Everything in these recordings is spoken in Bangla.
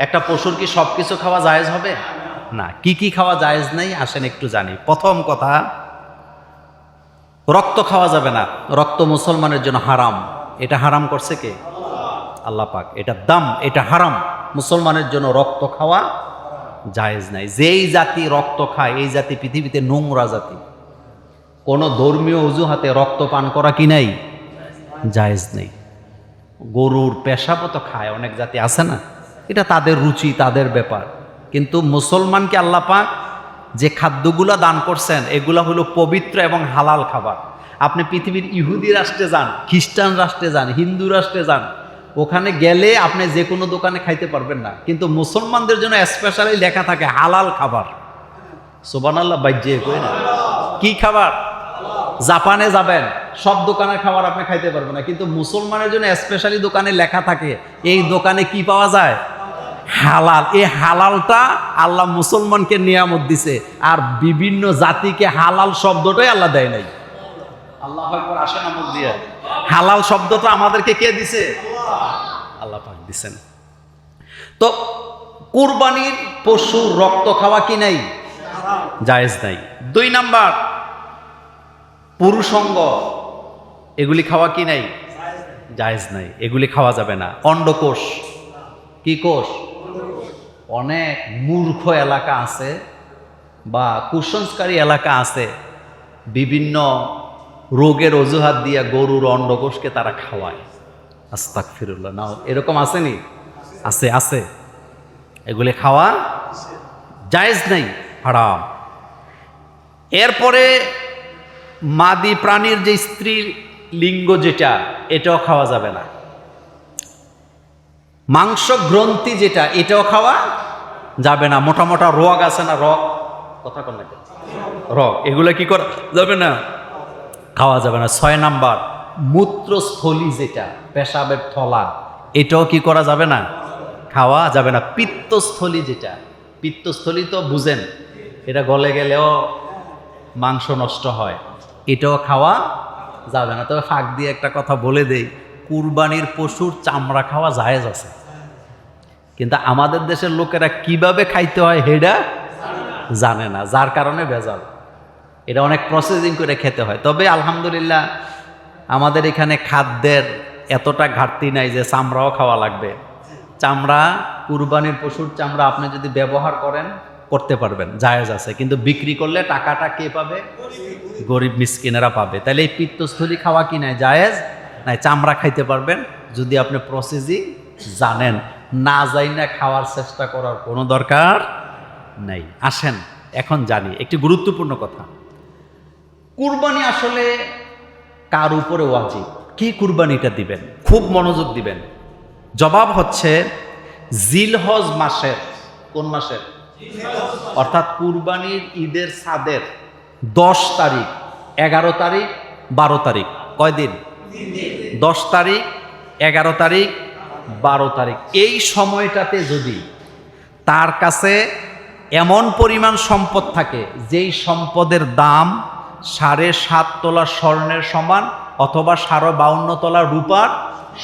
একটা পশুর কি সব কিছু খাওয়া জায়েজ হবে? না। কি কি খাওয়া জায়েজ নেই আসেন একটু জানি। প্রথম কথা, রক্ত খাওয়া যাবে না। রক্ত মুসলমানের জন্য হারাম। এটা হারাম করছে কে? আল্লাহ পাক। এটা দাম, এটা হারাম। মুসলমানের জন্য রক্ত খাওয়া জায়েজ নাই। যেই জাতি রক্ত খায় এই জাতি পৃথিবীতে নোংরা জাতি। কোনো ধর্মীয় অজুহাতে রক্ত পান করা কি নাই? জায়েজ নেই। গরুর পেশাবও তো খায় অনেক জাতি আছে না, এটা তাদের রুচি, তাদের ব্যাপার। কিন্তু মুসলমানকে আল্লাহ পাক যে খাদ্যগুলা দান করছেন এগুলা হলো পবিত্র এবং হালাল খাবার। আপনি পৃথিবীর ইহুদি রাষ্ট্রে যান, খ্রিস্টান রাষ্ট্রে যান, হিন্দু রাষ্ট্রে যান, ওখানে গেলে আপনি যে কোনো দোকানে খাইতে পারবেন না, কিন্তু মুসলমানদের জন্য স্পেশালি লেখা থাকে হালাল খাবার। সুবহানাল্লাহ, বাইজে কই না? কি খাবার? জাপানে যাবেন, সব দোকানের খাবার আপনি খাইতে পারবেন না, কিন্তু মুসলমানের জন্য স্পেশালি দোকানে লেখা থাকে এই দোকানে কি পাওয়া যায়? হালাল। এই হালালটা আল্লাহ মুসলমানকে নিয়ামত দিছে, আর বিভিন্ন জাতিকে হালাল শব্দটাই আল্লাহ দেয় নাই। আল্লাহ আকবার, আসেন আমল দিয়ে। হালাল শব্দটা আমাদেরকে কে দিছে? আল্লাহ পাক দিছেন। তো কুরবানির পশুর রক্ত খাওয়া কি নাই? জায়েজ নাই। 2 নাম্বার, পুরুষঙ্গ এগুলি খাওয়া কি নাই? জায়েজ নাই, এগুলি খাওয়া যাবে না। অন্ডকোষ, কি কোষ? অনেক মূর্খ এলাকা আছে বা কুসংস্কারী এলাকা আছে, বিভিন্ন রোগের অজুহাত দিয়া গরুর অন্ডকোষকে তারা খাওয়ায়। আস্তাগফিরুল্লাহ। নাও এরকম আসেনি? আছে, আছে। এগুলি খাওয়া জায়েজ নাই, হারাম। এরপরে মাদি প্রাণীর যে স্ত্রী লিঙ্গ যেটা, এটাও খাওয়া যাবে না। মাংস গ্রন্থি যেটা, এটাও খাওয়া যাবে না। মোটা মোটা রগ আছে না, রগ, কথা কন না, রগ, এগুলো কি করা যাবে না? খাওয়া যাবে না। 6 নাম্বার, মূত্রস্থলী যেটা, পেশাবের থলা, এটাও কি করা যাবে না? খাওয়া যাবে না। পিত্তস্থলী যেটা, পিত্তস্থলী তো বুঝেন, এটা গলে গেলেও মাংস নষ্ট হয়, এটাও খাওয়া যাবে না। তবে ফাঁক দিয়ে একটা কথা বলে দেই, কুরবানির পশুর চামড়া খাওয়া জায়েজ আছে, কিন্তু আমাদের দেশের লোকেরা কিভাবে খাইতে হয় হেডা জানে না, যার কারণে ভেজাল। এটা অনেক প্রসেসিং করে খেতে হয়। তবে আলহামদুলিল্লাহ আমাদের এখানে খাদ্যের এতটা ঘাটতি নাই যে চামড়াও খাওয়া লাগবে। চামড়া, কুরবানির পশুর চামড়া আপনি যদি ব্যবহার করতে পারবেন, জায়েজ আছে, কিন্তু বিক্রি করলে টাকাটা কে পাবে? গরিব মিসকিনেরা পাবে। তাহলে এই পিত্তস্থলী খাওয়া কি নাই? জায়েজ নাই। চামড়া খাইতে পারবেন যদি আপনি প্রসেসিং জানেন। না যাই না খাওয়ার চেষ্টা করার কোনো দরকার নেই। আসেন এখন জানি একটি গুরুত্বপূর্ণ কথা। কুরবানি আসলে কার উপরে ওয়াজিব? কি কুরবানিটা দিবেন? খুব মনোযোগ দিবেন। জবাব হচ্ছে জিলহজ মাসের, কোন মাসের? অর্থাৎ কুরবানির ঈদের সাদের 10 তারিখ, 11 তারিখ, 12 তারিখ, কয়দিন? 10 তারিখ, 11 তারিখ, 12 তারিখ। এই সময়টাতে যদি তার কাছে এমন পরিমাণ সম্পদ থাকে যেই সম্পদের দাম 7.5 তোলা স্বর্ণের সমান অথবা 52 তোলা রূপার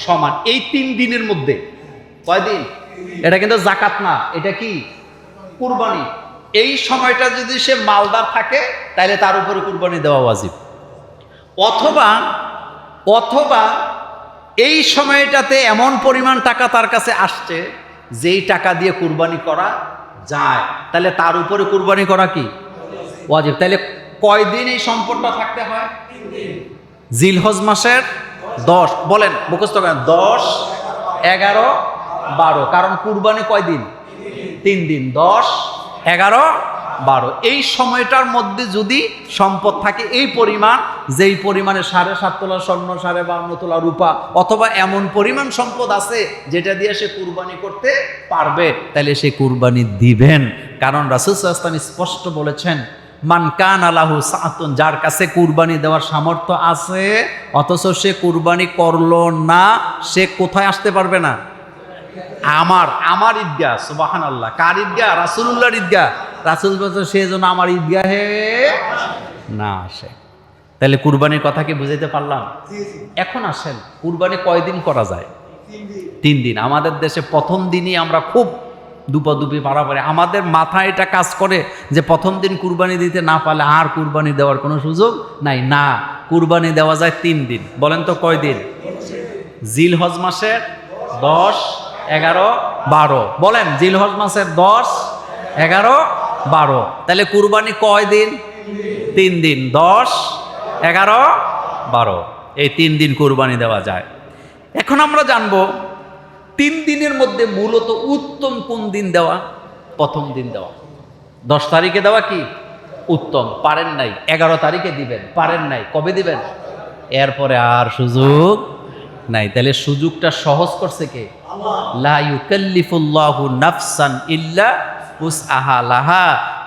সমান, এই 3 দিনের মধ্যে, কয়দিন? এটা কিন্তু জাকাত না, এটা কি? কুরবানি। এই সময়টা যদি সে মালদার থাকে তাহলে তার উপরে কুরবানি দেওয়া ওয়াজিব। অথবা এই সময়টাতে এমন পরিমাণ টাকা তার কাছে আসছে যেই টাকা দিয়ে কুরবানি করা যায়, তাহলে তার উপরে কুরবানি করা কি? ওয়াজিব। তাহলে কয়দিন এই সম্পদটা থাকতে হয়? জিলহজ মাসের 10, বলেন মুখস্থ করেন, 10, 11, 12। কারণ কুরবানি কয়দিন? 3 দিন। 10, 11, 12। এই সময়টার মধ্যে যদি সম্পদ থাকে এই পরিমাণ, যেই পরিমাণে 7.5 তোলা স্বর্ণ, 52 তোলা রূপা, অথবা এমন পরিমাণ সম্পদ আছে যেটা দিয়ে সে কুরবানি করতে পারবে, তাহলে সে কুরবানি দিবেন। কারণ রাসূল সাল্লাল্লাহু আলাইহি ওয়াসাল্লাম স্পষ্ট বলেছেন, মান কানা লাহু সাআতুন, যার কাছে কুরবানি দেওয়ার সামর্থ্য আছে অথচ সে কুরবানি করলো না, সে কোথায় আসতে পারবে না? আমার ঈদগাহ। সুবহানাল্লাহ। কার ঈদগাহ? রাসূলুল্লাহর ঈদগাহ। রাসূল বলেছেন সে যেন আমার ঈদগাহে না আসে। তাহলে কুরবানির কথা কি বুঝাইতে পারলাম? এখন আসেন, কুরবানি কয়দিন করা যায়? 3 দিন। আমাদের দেশে প্রথম দিনই আমরা খুব দুপাদুপি পারাপারে। আমাদের মাথায় এটা কাজ করে যে প্রথম দিন কুরবানি দিতে না পারলে আর কুরবানি দেওয়ার কোনো সুযোগ নাই। না, কুরবানি দেওয়া যায় 3 দিন। বলেন তো কয় দিন? জিলহজ মাসের 10, 11, 12। বলেন জিলহজ মাসের 10, 11, 12। তাহলে কুরবানি কয় দিন? 3 দিন, 10, 11, 12। এই 3 দিন কুরবানি দেওয়া যায়। এখন আমরা জানবো 3 দিনের মধ্যে মূলত উত্তম কোন দিন দেওয়া? প্রথম দিন দেওয়া। 10 তারিখে দেওয়া কি উত্তম? পারেন নাই 11 তারিখে দিবেন, পারেন নাই কবে দিবেন? এরপরে আর সুযোগ নাই। তাহলে সুযোগটা সহজ করছে কে? লা ইউকাল্লিফুল্লাহু নাফসান ইল্লা উসআহা লাহা।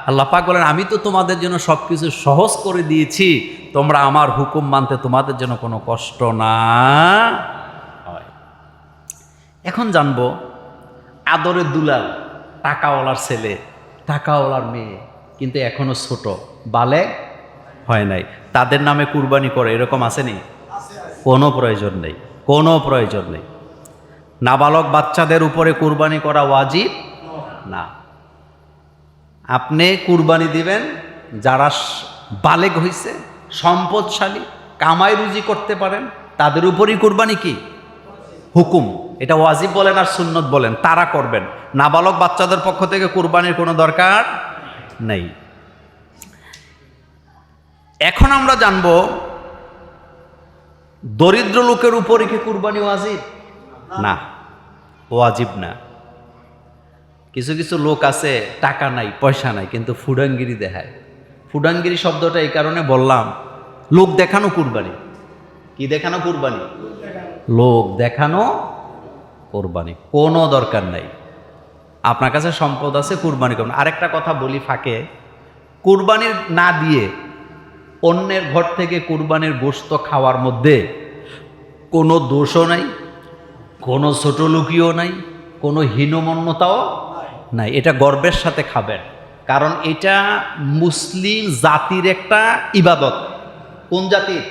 আল্লাহ পাক বলেন, আমি তো তোমাদের জন্য সবকিছু সহজ করে দিয়েছি, তোমরা আমার হুকুম মানতে তোমাদের জন্য কোনো কষ্ট না হয়। এখন জানবো আদরের দুলাল, টাকাওয়ালার ছেলে, টাকাওয়ালার মেয়ে, কিন্তু এখনো ছোট, বালেগ হয় নাই, তাদের নামে কুরবানি করে, এরকম আসেনি? কোনো প্রয়োজন নেই, কোনো প্রয়োজন নেই। নাবালক বাচ্চাদের উপরে কুরবানি করা ওয়াজিব না। আপনি কুরবানি দিবেন যারা বালেগ হয়েছে, সম্পদশালী, কামাই রুজি করতে পারেন, তাদের উপরই কুরবানি কি হুকুম। এটা ওয়াজিব বলেন আর সুন্নত বলেন, তারা করবেন। নাবালক বাচ্চাদের পক্ষ থেকে কুরবানির কোনো দরকার নেই। এখন আমরা জানব দরিদ্র লোকের উপরে কি কুরবানি ওয়াজিব? না, ওয়াজিব না। কিছু কিছু লোক আছে টাকা নাই, পয়সা নাই, কিন্তু ফুডাঙ্গিরি দেখায়। ফুডাঙ্গিরি শব্দটা এই কারণে বললাম, লোক দেখানো কুরবানি। কি দেখানো কুরবানি? লোক দেখানো কুরবানি। কোনো দরকার নাই। আপনার কাছে সম্পদ আছে, কুরবানি করবেন। আরেকটা কথা বলি ফাঁকে, কুরবানি না দিয়ে অন্যের ঘর থেকে কুরবানির গোশত খাওয়ার মধ্যে কোনো দোষও নাই, কোনো ছোট লুকিও নাই, কোনো হীনমন্যতাও নাই। এটা গর্বের সাথে খাবেন, কারণ এটা মুসলিম জাতির একটা ইবাদত। কোন জাতির?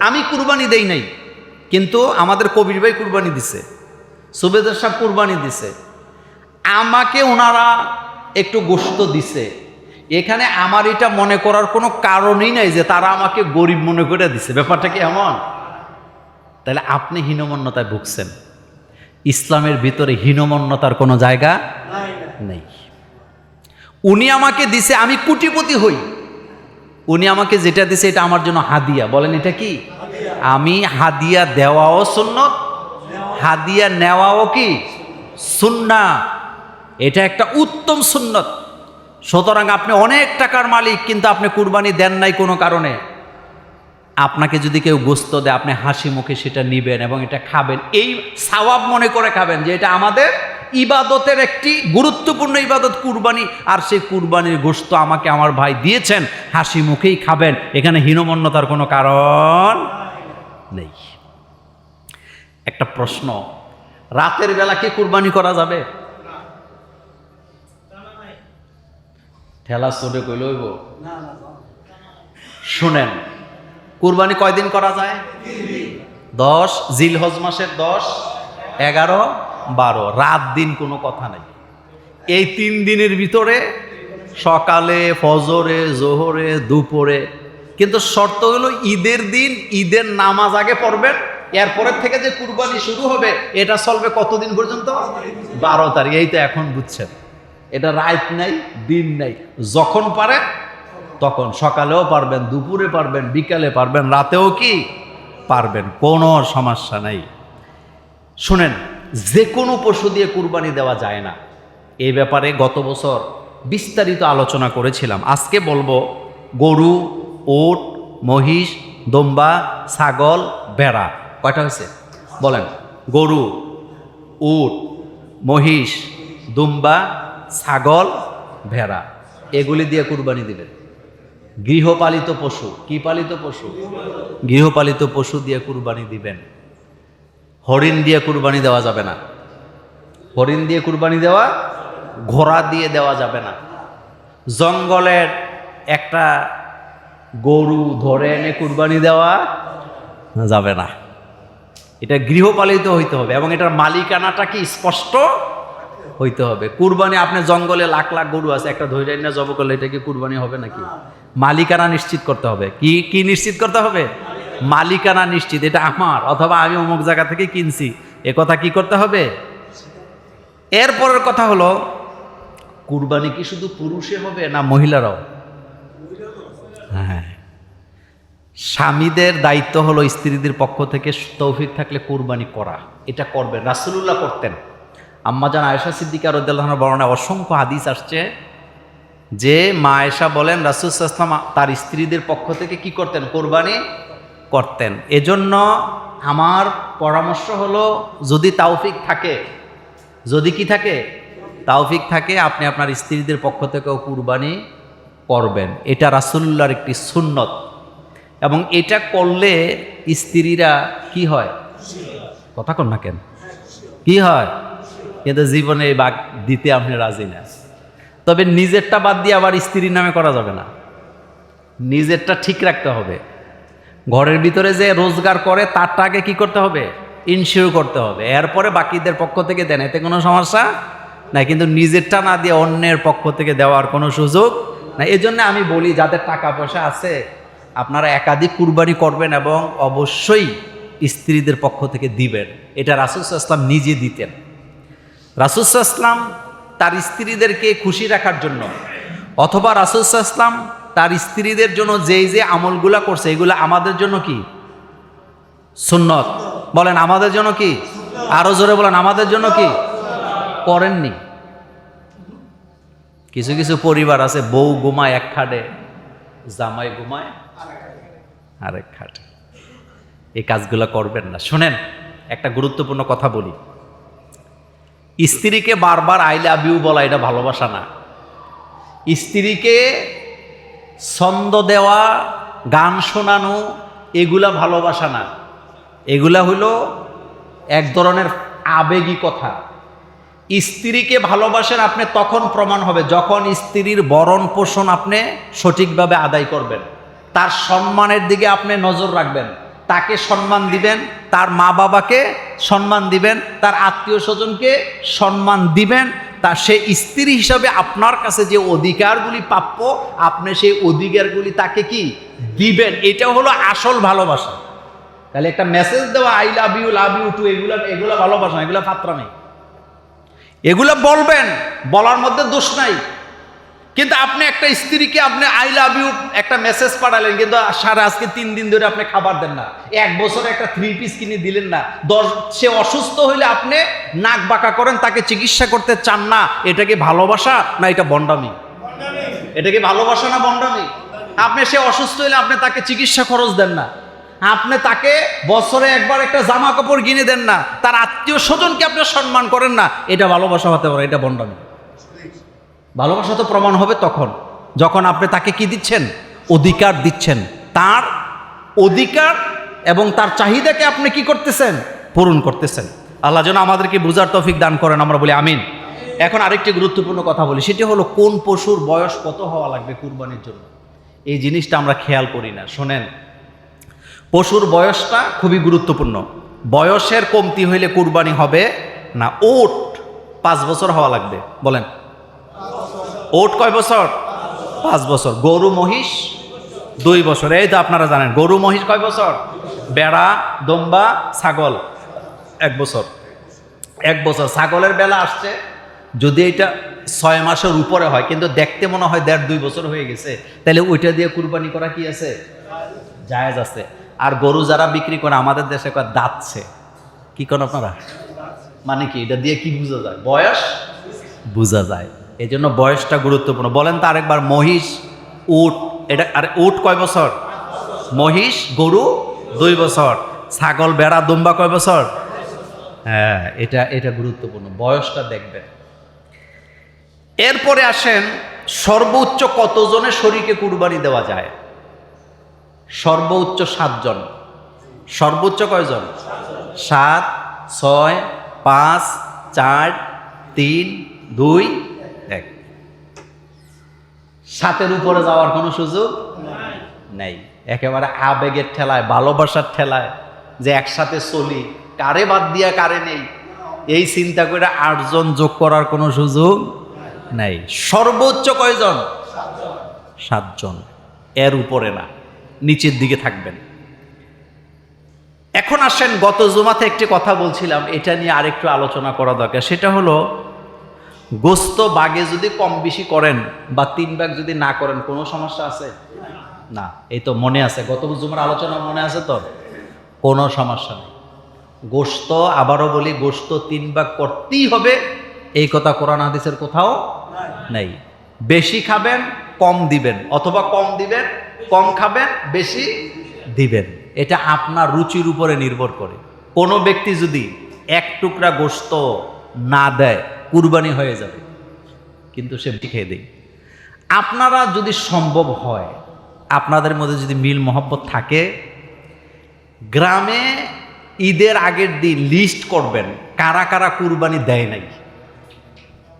আমি কুরবানি দেই নাই, কিন্তু আমাদের কবির ভাই কুরবানি দিছে, সুবেদার সাহেব কুরবানি দিছে, আমাকে ওনারা একটু গোশত দিছে। এখানে আমার এটা মনে করার কোনো কারণই নাই যে তারা আমাকে গরিব মনে করে দিছে। ব্যাপারটা কি এমন? তাহলে আপনি হীনমন্যতায় ভুগছেন। ইসলামের ভিতরে হীনমন্যতার কোনো জায়গা নেই। উনি আমাকে দিছে, আমি কোটিপতি হই, উনি আমাকে যেটা দিছে এটা আমার জন্য হাদিয়া। বলেন এটা কি? আমি হাদিয়া দেওয়াও সুন্নত, হাদিয়া নেওয়াও কি সুন্নাহ। এটা একটা উত্তম সুন্নত। সুতরাং আপনি অনেক টাকার মালিক, কিন্তু আপনি কুরবানি দেন নাই কোনো কারণে, আপনাকে যদি কেউ গোশত দেয়, আপনি হাসি মুখে সেটা নিবেন এবং এটা খাবেন। এই সওয়াব মনে করে খাবেন যে এটা আমাদের ইবাদতের একটি গুরুত্বপূর্ণ ইবাদত কুরবানি, আর সেই কুরবানির গোশত আমাকে আমার ভাই দিয়েছেন, হাসি মুখেই খাবেন। এখানে হীনমন্যতার কোনো কারণ নেই। একটা প্রশ্ন, রাতের বেলা কি কুরবানি করা যাবে? ঠেলা চোটে কইল হইব? শুনেন, কুরবানি কয়দিন করা যায়? 10 জিলহজ মাসের 10, 11, 12, রাত দিন কোনো কথা নাই। এই 3 দিনের ভিতরে সকালে, ফজরে, জোহরে, দুপুরে, কিন্তু শর্ত হলো ঈদের দিন ঈদের নামাজ আগে পড়বেন। এরপরের থেকে যে কুরবানি শুরু হবে এটা চলবে কতদিন পর্যন্ত? 12 তারিখ। এই তো এখন বুঝছেন, এটা রাত নাই, দিন নাই, যখন পারে তখন, সকালেও পারবেন, দুপুরে পারবেন, বিকালে পারবেন, রাতেও কি পারবেন, কোনো সমস্যা নাই। শুনেন, যে কোনো পশু দিয়ে কুরবানি দেওয়া যায় না, এই ব্যাপারে গত বছর বিস্তারিত আলোচনা করেছিলাম। আজকে বলবো গরু, উট, মহিষ, দম্বা, ছাগল, ভেড়া। কয়টা হয়েছে বলেন? গরু, উট, মহিষ, দুম্বা, ছাগল, ভেড়া, এগুলি দিয়ে কুরবানি দিবেন। গৃহপালিত পশু, কি পালিত পশু? গৃহপালিত পশু দিয়ে কুরবানি দিবেন। হরিণ দিয়ে কুরবানি দেওয়া যাবে না। হরিণ দিয়ে কুরবানি দেওয়া, ঘোড়া দিয়ে দেওয়া যাবে না। জঙ্গলের একটা গরু ধরে এনে কুরবানি দেওয়া যাবে না। এটা গৃহপালিত হইতে হবে এবং এটার মালিকানাটা কি স্পষ্ট হইতে হবে। কুরবানি আপনি জঙ্গলে লাখ লাখ গরু আছে, একটা ধৈর্য না জব করলে এটা কি কুরবানি হবে নাকি? মালিকানা নিশ্চিত করতে হবে। কি কি নিশ্চিত করতে হবে? মালিকানা নিশ্চিত, এটা আমার, অথবা আমি অমুক জায়গা থেকে কিনছি, এ কথা কি করতে হবে? এরপরের কথা হলো, কুরবানি কি শুধু পুরুষে হবে না মহিলারাও? হ্যাঁ, স্বামীদের দায়িত্ব হলো স্ত্রীদের পক্ষ থেকে তৌফিক থাকলে কুরবানি করা, এটা করবেন। রাসূলুল্লাহ করতেন। আম্মাজান আয়েশা সিদ্দিকা রাদিয়াল্লাহু আনহার বর্ণনায় অসংখ্য হাদিস আসছে যে মা আয়েশা বলেন রাসূল সাল্লাল্লাহু আলাইহি ওয়াসাল্লাম তার স্ত্রীদের পক্ষ থেকে কি করতেন? কুরবানি করতেন। এজন্য আমার পরামর্শ হলো, যদি তৌফিক থাকে, যদি কি থাকে? তৌফিক থাকে, আপনি আপনার স্ত্রীদের পক্ষ থেকেও কুরবানি করবেন। এটা রাসূলুল্লাহর একটি সুন্নত, এবং এটা করলে স্ত্রীরা কি হয়? কথা কন না কেন? কি হয়? কিন্তু জীবনে এই ভাগ দিতে আপনি রাজি না। তবে নিজেরটা বাদ দিয়ে আবার স্ত্রীর নামে করা যাবে না, নিজেরটা ঠিক রাখতে হবে। ঘরের ভিতরে যে রোজগার করে তারটা আগে কি করতে হবে? ইনশিওর করতে হবে, এরপরে বাকিদের পক্ষ থেকে দেন, এতে কোনো সমস্যা নাই। কিন্তু নিজেরটা না দিয়ে অন্যের পক্ষ থেকে দেওয়ার কোনো সুযোগ না। এই জন্য আমি বলি, যাদের টাকা পয়সা আছে আপনারা একাধিক কুরবানি করবেন এবং অবশ্যই স্ত্রীদের পক্ষ থেকে দিবেন। এটা রাসূল সাল্লাল্লাহু আলাইহি ওয়াসাল্লাম নিজে দিতেন। রাসূল সাল্লাল্লাহু আলাইহি ওয়াসাল্লাম তার স্ত্রীদেরকে খুশি রাখার জন্য, অথবা রাসূল সাল্লাল্লাহু আলাইহি ওয়াসাল্লাম তার স্ত্রীদের জন্য যেই যে আমলগুলা করছে, এগুলো আমাদের জন্য কি? সুন্নত। বলেন আমাদের জন্য কি? আরো জোরে বলেন, আমাদের জন্য কি? করেননি। কিছু কিছু পরিবার আছে, বউ ঘুমায় এক খাটে, জামাই ঘুমায় আরেক খাটে। এই কাজগুলো করবেন না। শোনেন, একটা গুরুত্বপূর্ণ কথা বলি। স্ত্রীকে বারবার আই লাভ ইউ বলা এটা ভালোবাসা না। স্ত্রীকে ছন্দ দেওয়া, গান শোনানো, এগুলা ভালোবাসা না। এগুলা হলো এক ধরনের আবেগী কথা। স্ত্রীকে ভালোবাসেন আপনি তখন প্রমাণ হবে যখন স্ত্রীর ভরণ পোষণ আপনি সঠিকভাবে আদায় করবেন, তার সম্মানের দিকে আপনি নজর রাখবেন, তাকে সম্মান দিবেন, তার মা বাবাকে সম্মান দিবেন, তার আত্মীয় স্বজনকে সম্মান দিবেন। তা সে স্ত্রী হিসাবে আপনার কাছে যে অধিকারগুলি প্রাপ্য, আপনি সেই অধিকারগুলি তাকে কি দিবেন। এটা হলো আসল ভালোবাসা। তাহলে একটা মেসেজ দেওয়া আই লাভ ইউ টু, এগুলা ভালোবাসা, এগুলা ফাত্রা নেই। এগুলা বলবেন, বলার মধ্যে দোষ নাই। কিন্তু আপনি একটা স্ত্রীকে আপনি আই লাভ ইউ একটা মেসেজ পাঠালেন, কিন্তু সারা আজকে 3 দিন ধরে আপনি খাবার দেন না, 1 বছরে একটা 3 পিস কিনে দিলেন না, সে অসুস্থ হইলে আপনি নাক বাঁকা করেন, তাকে চিকিৎসা করতে চান না, এটা কি ভালোবাসা না এটা বন্ডামি? এটা কি ভালোবাসা না বন্ডামি? আপনি সে অসুস্থ হইলে আপনি তাকে চিকিৎসা খরচ দেন না, আপনি তাকে বছরে একবার একটা জামা কাপড় কিনে দেন না, তার আত্মীয় স্বজনকে আপনি সম্মান করেন না, এটা ভালোবাসা হতে পারে? এটা বন্ডামি। ভালোবাসা তো প্রমাণ হবে তখন যখন আপনি তাকে কি দিচ্ছেন? অধিকার দিচ্ছেন। তার অধিকার এবং তার চাহিদাকে আপনি কি করতেছেন? পূরণ করতেছেন। আল্লাহ যেন আমাদেরকে বুঝার তৌফিক দান করেন, আমরা বলি আমিন। এখন আরেকটি গুরুত্বপূর্ণ কথা বলি, সেটি হলো কোন পশুর বয়স কত হওয়া লাগবে কুরবানির জন্য। এই জিনিসটা আমরা খেয়াল করি না। শোনেন, পশুর বয়সটা খুবই গুরুত্বপূর্ণ। বয়সের কমতি হইলে কুরবানি হবে না। ওট 5 বছর হওয়া লাগবে। বলেন ওট কয় বছর? 5 বছর। গরু মহিষ 2 বছর। এই তো আপনারা জানেন, গরু মহিষ কয় বছর? বেড়া, দম্বা, ছাগল 1 বছর। 1 বছর। ছাগলের বেলা আসছে, যদি এটা 6 মাসের উপরে হয়, কিন্তু দেখতে মনে হয় 1.5-2 বছর হয়ে গেছে, তাহলে ওইটা দিয়ে কুরবানি করা কি আছে? জায়েজ আছে। আর গরু যারা বিক্রি করে আমাদের দেশে কয় দাঁতছে। কি করেন আপনারা? মানে কি এটা দিয়ে কি বোঝা যায়? বয়স বোঝা যায়। এই জন্য বয়সটা গুরুত্বপূর্ণ। বলেন তো আরেকবার, মহিষ, উট, এটা আরে উট কয় বছর? মহিষ, গরু 2 বছর। ছাগল, বেড়া, দুম্বা কয় বছর? হ্যাঁ, এটা গুরুত্বপূর্ণ, বয়সটা দেখবেন। এরপরে আসেন, সর্বোচ্চ কতজনের শরীকে কুরবানি দেওয়া যায়? সর্বোচ্চ 7 জন। সর্বোচ্চ কয়জন? 7, 6, 5, 4, 3, 2, 1। 7-এর উপরে যাওয়ার কোনো সুযোগ নেই। একেবারে আবেগের ঠেলায়, ভালোবাসার ঠেলায় যে একসাথে চলি, কারে বাদ দিয়া কারে নেই, এই চিন্তা করে 8 জন যোগ করার কোনো সুযোগ নাই। সর্বোচ্চ কয়জন? 7 জন, এর উপরে না, নিচের দিকে থাকবেন। এখন আসেন, গত জুমাতে একটি কথা বলছিলাম, এটা নিয়ে আরেকটু আলোচনা করা দরকার। সেটা হলো, গোস্ত বাগে যদি কম বেশি করেন বা 3 ভাগ যদি না করেন কোনো সমস্যা আছে? না। এই তো মনে আছে, গত জুমার আলোচনা মনে আছে তো? কোনো সমস্যা নেই। গোস্ত, আবারও বলি, গোস্ত 3 ভাগ করতেই হবে, এই কথা কোরআন হাদিসের কোথাও নেই। বেশি খাবেন, কম দিবেন, অথবা কম দিবেন, কম খাবেন, বেশি দিবেন, এটা আপনার রুচির উপরে নির্ভর করে। কোনো ব্যক্তি যদি 1 টুকরা গোস্ত না দেয়, কুরবানি হয়ে যাবে, কিন্তু সে খেয়ে দেয়। আপনারা যদি সম্ভব হয়, আপনাদের মধ্যে যদি মিল মহব্বত থাকে, গ্রামে ঈদের আগের দিন লিস্ট করবেন কারা কারা কুরবানি দেয় নাই।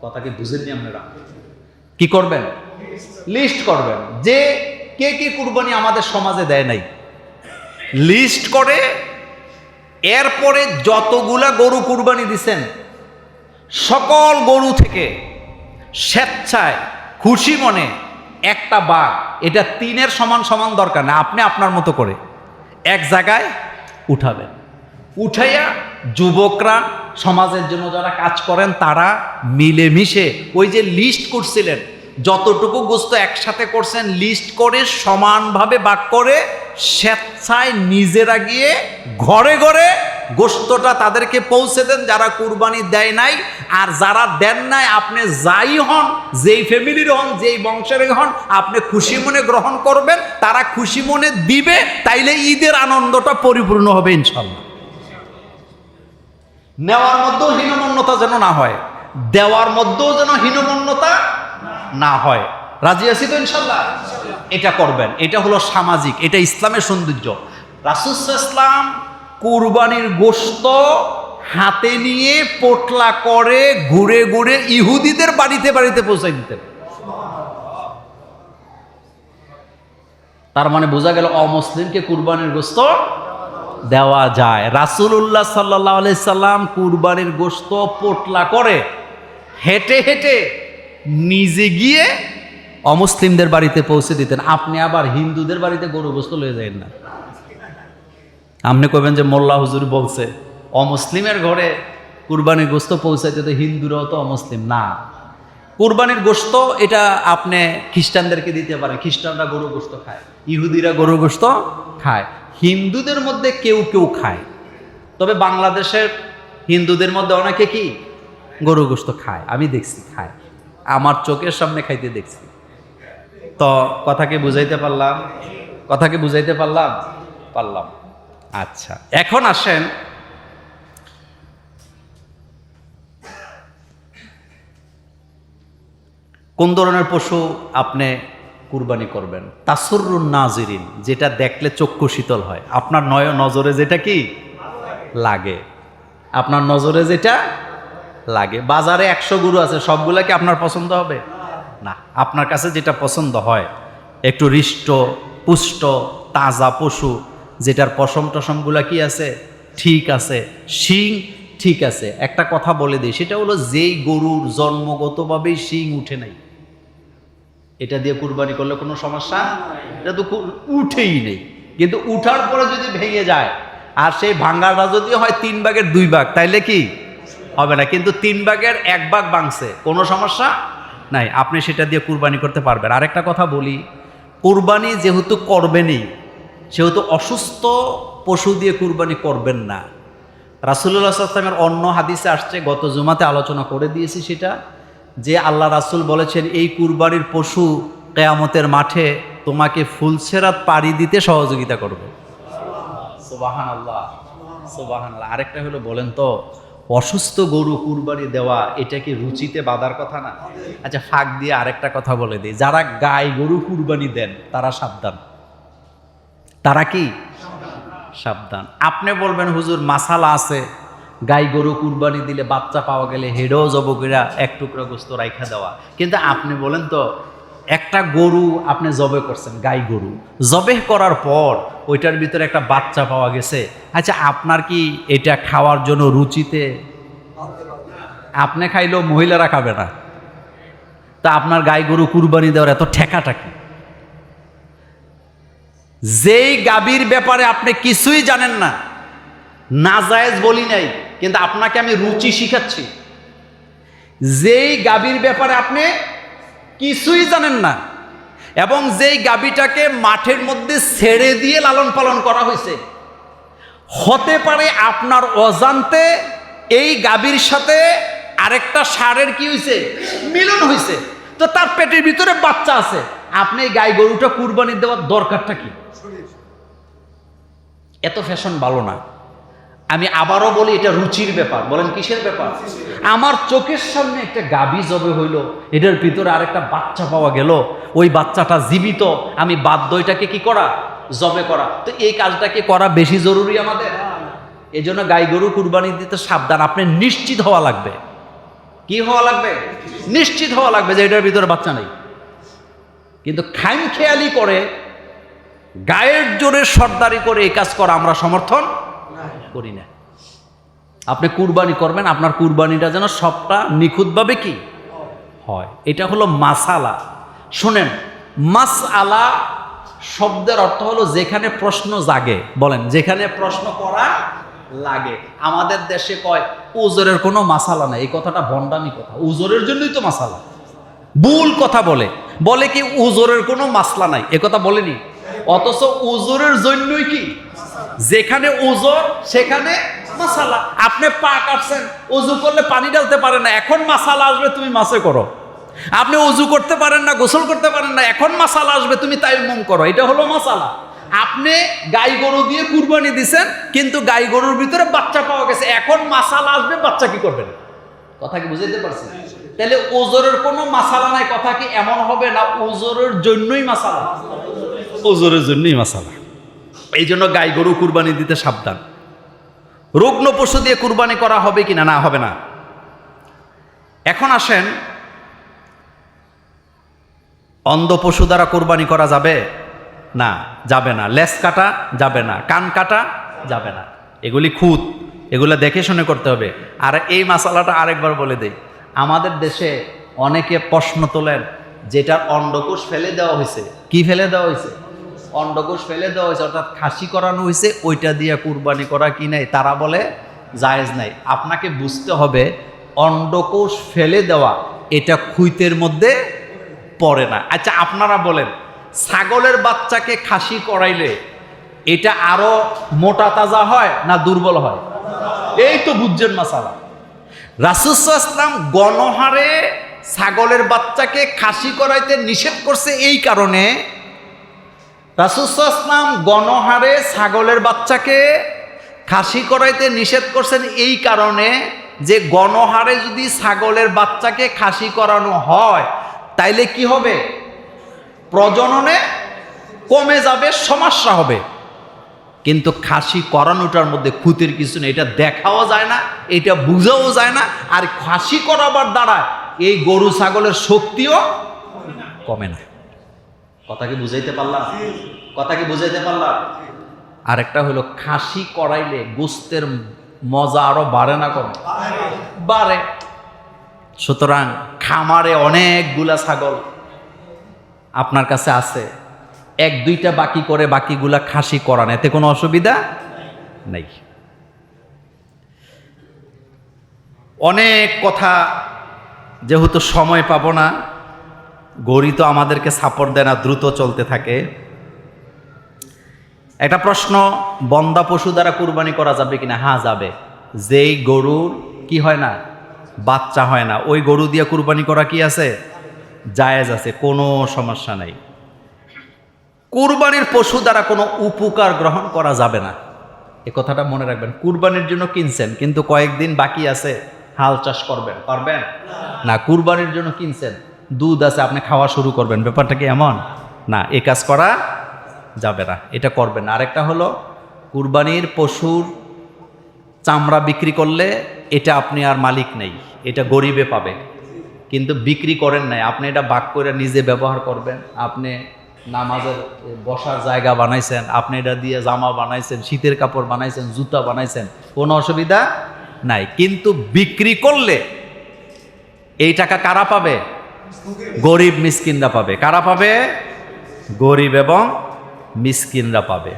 কথা কি বুঝেননি আপনারা? কি করবেন? লিস্ট করবেন যে কে কে কুরবানি আমাদের সমাজে দেয় নাই। লিস্ট করে এরপরে যতগুলা গরু কুরবানি দিছেন, সকল গরু থেকে স্বেচ্ছায় খুশি মনে একটা বাঘ, এটা 3-এর সমান সমান দরকার না, আপনি আপনার মতো করে এক জায়গায় উঠাবেন। উঠাইয়া যুবকরা, সমাজের জন্য যারা কাজ করেন, তারা মিলেমিশে ওই যে লিস্ট করছিলেন, যতটুকু গোস্ত একসাথে করছেন, লিস্ট করে সমানভাবে ভাগ করে স্বেচ্ছায় নিজেরা গিয়ে ঘরে ঘরে গোস্তটা তাদেরকে পৌঁছে দেন যারা কুরবানি দেয় নাই। আর যারা দেন নাই, আপনি যাই হন, যেই ফ্যামিলির হন, যেই বংশের হন, আপনি খুশি মনে গ্রহণ করবেন, তারা খুশি মনে দিবে, তাইলে ঈদের আনন্দটা পরিপূর্ণ হবে ইনশাল্লাহ। নেওয়ার মধ্যেও হীনমন্যতা যেন না হয়, দেওয়ার মধ্যেও যেন হীনমন্যতা না হয়। রাজি আছি তো ইনশাল্লাহ? এটা করবেন, এটা হলো সামাজিক, এটা ইসলামের সৌন্দর্য। রাসূল সাল্লাল্লাহু আলাইহি ওয়াসাল্লাম কুরবানির গোশত হাতে নিয়ে পোটলা করে ঘুরে ঘুরে ইহুদিদের বাড়িতে বাড়িতে পৌঁছাই দিতেন। তার মানে বোঝা গেল অমুসলিমকে কুরবানির গোশত দেওয়া যায়। রাসূলুল্লাহ সাল্লাল্লাহু আলাইহি সাল্লাম কুরবানির গোশত পোটলা করে হেঁটে হেঁটে নিজে গিয়ে অমুসলিমদের বাড়িতে পৌঁছে দিতেন। আপনি আবার হিন্দুদের বাড়িতে গরু গোশত লয়ে যাবেন না। আপনি কইবেন যে মোল্লা হুজুর বলছে অমুসলিমের ঘরে কুরবানির গোশত পৌঁছাইতে, তো হিন্দুরাও তো অমুসলিম না। কুরবানির গোশত এটা আপনি খ্রিস্টানদেরকে দিতে পারেন, খ্রিস্টানরা গরু গোশত খায়, ইহুদিরা গরু গোশত খায়, হিন্দুদের মধ্যে কেউ কেউ খায়। তবে বাংলাদেশের হিন্দুদের মধ্যে অনেকে কি গরু গোশত খায়, আমি দেখছি খায়, আমার চোখের সামনে খাইতে দেখছি। তো কথাকে বুঝাইতে পারলাম? কথাকে বুঝাইতে পারলাম? পারলাম। আচ্ছা, এখন আসেন, কোন ধরনের পশু আপনি কুরবানি করবেন? তাসুরুন নাজিরিন, যেটা দেখলে চক্ষু শীতল হয়, আপনার নজরে যেটা কি লাগে, আপনার নজরে যেটা লাগে। বাজারে 100 গরু আছে, সবগুলা কি আপনার পছন্দ হবে? না। আপনার কাছে যেটা পছন্দ হয়, একটু হৃষ্ট পুষ্ট তাজা পশু, যেটার পশম টসমগুলা কি আছে, ঠিক আছে, শিং ঠিক আছে। একটা কথা বলে দিই, সেটা হলো যেই গরুর জন্মগতভাবেই শিং উঠে নাই, এটা দিয়ে কুরবানি করলে কোনো সমস্যা, এটা তো উঠেই নেই। কিন্তু উঠার পরে যদি ভেঙে যায়, আর সেই ভাঙ্গাটা যদি হয় 3 ভাগের 2 ভাগ, তাইলে কি হবে না। কিন্তু 3 ভাগের 1 ভাগ ভাঙছে, কোনো সমস্যা নাই, আপনি সেটা দিয়ে কুরবানি করতে পারবেন। আরেকটা কথা বলি, কুরবানি যেহেতু করবেনই, সেহেতু অসুস্থ পশু দিয়ে কুরবানি করবেন না। রাসূলুল্লাহ সাল্লাল্লাহু আলাইহি ওয়াসাল্লামের অন্য হাদিসে আসছে, গত জুমাতে আলোচনা করে দিয়েছি সেটা, যে আল্লাহ রাসূল বলেছেন, এই কুরবানির পশু কিয়ামতের মাঠে তোমাকে ফুলসেরাত পাড়ি দিতে সহযোগিতা করবে। সুবহানাল্লাহ, সুবহানাল্লাহ। আরেকটা হলো, বলেন তো, অসুস্থ গরু কুরবানি দেওয়া এটা কি রুচিতে বাধার কথা না? আচ্ছা, ফাঁক দিয়ে আরেকটা কথা বলে দিই, যারা গাই গরু কুরবানি দেন তারা সাবধান। তারা কি সাবধান? আপনি বলবেন হুজুর মাসালা আছে, গাই গরু কুরবানি দিলে বাচ্চা পাওয়া গেলে হেডেও জবকেরা 1 টুকরা গোস্ত রাইখা দেওয়া। কিন্তু আপনি বলেন তো, একটা গরু আপনি জবে করছেন, গাই গরু জবে করার পর ওইটার ভিতরে একটা বাচ্চা পাওয়া গেছে, আচ্ছা আপনার কি এটা খাওয়ার জন্য রুচিতে আপনি খাইলেও মহিলারা খাবে না। তা আপনার গাই গরু কুরবানি দেওয়ার এত ঠেকাটা কি? যেই গাভীর ব্যাপারে আপনি কিছুই জানেন না, নাজায়েজ বলি নাই, কিন্তু আপনাকে আমি রুচি শিখাচ্ছি। যেই গাভীর ব্যাপারে আপনি কিছুই জানেন না এবং যেই গাভীটাকে মাঠের মধ্যে ছেড়ে দিয়ে লালন পালন করা হয়েছে, হতে পারে আপনার অজান্তে এই গাভীর সাথে আরেকটা ষাঁড়ের কি হয়েছে, মিলন হয়েছে, তো তার পেটের ভিতরে বাচ্চা আছে। আপনি এই গাই গরুটা কুরবানি দেওয়ার দরকারটা কি? এত ফ্যাশন ভালো না। আমি আবারও বলি, এটা রুচির ব্যাপার। বলেন কিসের ব্যাপার? আমার চোখের সামনে একটা গাভী জবে হইল, এটার ভিতরে আরেকটা বাচ্চা পাওয়া গেল, ওই বাচ্চাটা জীবিত, আমি বাধ্য এটাকে কি করা, জবে করা। তো এই কাজটাকে করা বেশি জরুরি আমাদের। এই জন্য গাই গরু কুরবানি দিতে সাবধান। আপনি নিশ্চিত হওয়া লাগবে। কি হওয়া লাগবে? নিশ্চিত হওয়া লাগবে যে এটার ভিতরে বাচ্চা নেই। কিন্তু খামখেয়ালি করে গায়ের জোরে সর্দারি করে এই কাজ করা আমরা সমর্থন করি না। আপনি কুরবানি করবেন, আপনার কুরবানিটা যেন সবটা নিখুঁতভাবে কি হয়, এটা হলো মাসালা। শুনেন, মাসআলা শব্দের অর্থ হলো যেখানে প্রশ্ন জাগে। বলেন, যেখানে প্রশ্ন করা লাগে। আমাদের দেশে কয় উজরের কোনো মাসালা নাই। এই কথাটা ভণ্ডামি কথা। উজরের জন্যই তো মাসালা। ভুল কথা বলে, বলে কি উজরের কোনো মাসলা নাই, এ কথা বলেনি। অথচ উজরের জন্যই কি, যেখানে উজর সেখানে মাসালা। আপনি পা কাটছেন, উজু করলে পানি ঢালতে পারেন না, এখন মাসালা আসবে তুমি মাসে করো। আপনি উজু করতে পারেন না, গোসল করতে পারেন না, এখন মাসালা আসবে তুমি তায়াম্মুম করো। এটা হলো মাসালা। আপনি গাই গরু দিয়ে কুরবানি দিছেন, কিন্তু গাই গরুর ভিতরে বাচ্চা পাওয়া গেছে, এখন মাসালা আসবে, বাচ্চা কি করবেন? কথা কি বুঝাইতে পারছেন? তাহলে ওজরের কোনো মাসালা নাই, কথা কি এমন হবে না ওজরের জন্যই মাসালা? ওজরের জন্যই মাসালা। এই জন্য গাই গরু কুরবানি দিতে সাবধান। রুগ্ন পশু দিয়ে কুরবানি করা হবে কিনা? না, হবে না। এখন আসেন, অন্ধ পশু দ্বারা কুরবানি করা যাবে না? যাবে না। লেজ কাটা যাবে না, কান কাটা যাবে না। এগুলি খুঁত, এগুলো দেখে শুনে করতে হবে। আর এই মাসালাটা আরেকবার বলে দেই, আমাদের দেশে অনেকে প্রশ্ন তোলেন, যেটার অন্ডকোষ ফেলে দেওয়া হয়েছে। কি ফেলে দেওয়া হয়েছে? অন্ডকোষ ফেলে দেওয়া হয়েছে, অর্থাৎ খাসি করানো হয়েছে, ওইটা দিয়ে কুরবানি করা কি নাই, তারা বলে জায়েজ নাই। আপনাকে বুঝতে হবে, অন্ডকোষ ফেলে দেওয়া এটা খুইতের মধ্যে পড়ে না। আচ্ছা, আপনারা বলেন, ছাগলের বাচ্চাকে খাসি করাইলে এটা আরো মোটা তাজা হয় না দুর্বল হয়? এই তো বুঝছেন মাসালা। রাসূল সাল্লাল্লাহু আলাইহি ওয়াসাল্লাম গণহারে ছাগলের বাচ্চাকে খাসি করাইতে নিষেধ করছে। এই কারণে রাসূল সাল্লাল্লাহু আলাইহি ওয়াসাল্লাম গণহারে ছাগলের বাচ্চাকে খাসি করাইতে নিষেধ করছেন এই কারণে যে গণহারে যদি ছাগলের বাচ্চাকে খাসি করানো হয় তাইলে কি হবে? প্রজননে কমে যাবে, সমস্যা হবে। কিন্তু খাসি করানোটার মধ্যে খুঁতির কিছু নেই, এটা দেখাও যায় না, এটা বুঝাও যায় না। আর খাসি করাবার দ্বারা এই গরু ছাগলের শক্তিও কমে না। কথা কি বুঝাইতে পারলাম? কথা কি বুঝাইতে পারলাম? আরেকটা হলো, খাসি করাইলে গোস্তের মজা আরো বাড়ে না কমে? বাড়ে। সুতরাং খামারে অনেকগুলা ছাগল আপনার কাছে আছে, এক দুইটা বাকি করে বাকিগুলা খাসি করান, এতে কোনো অসুবিধা নেই। অনেক কথা যেহেতু সময় পাবো না, গড়ি তো আমাদেরকে সাপোর্ট দেয় না, দ্রুত চলতে থাকে। একটা প্রশ্ন, বন্ধা পশু দ্বারা কুরবানি করা যাবে কিনা? হ্যাঁ, যাবে। যেই গরুর কি হয় না, বাচ্চা হয় না, ওই গরু দিয়ে কুরবানি করা কি আছে? জায়েজ আছে, কোনো সমস্যা নাই। কুরবানির পশু দ্বারা কোনো উপকার গ্রহণ করা যাবে না, এ কথাটা মনে রাখবেন। কুরবানির জন্য কিনছেন, কিন্তু কয়েকদিন বাকি আছে, হাল চাষ করবেন, পারবেন না। কুরবানির জন্য কিনছেন, দুধ আছে, আপনি খাওয়া শুরু করবেন, ব্যাপারটা কি এমন না? এ কাজ করা যাবে না, এটা করবেন না। আরেকটা হলো, কুরবানির পশুর চামড়া বিক্রি করলে এটা আপনি আর মালিক নেই, এটা গরিবে পাবে, কিন্তু বিক্রি করেন নাই, আপনি এটা ভাগ করে নিজে ব্যবহার করবেন। আপনি নামাজের বসার জায়গা বানাইছেন, আপনি এটা দিয়ে জামা বানাইছেন, শীতের কাপড় বানাইছেন, জুতা বানাইছেন, কোনো অসুবিধা নাই, কিন্তু বিক্রি করলে এই টাকা কারা পাবে? গরিব মিসকিনরা পাবে। কারা পাবে? গরিব এবং মিসকিনরা পাবে।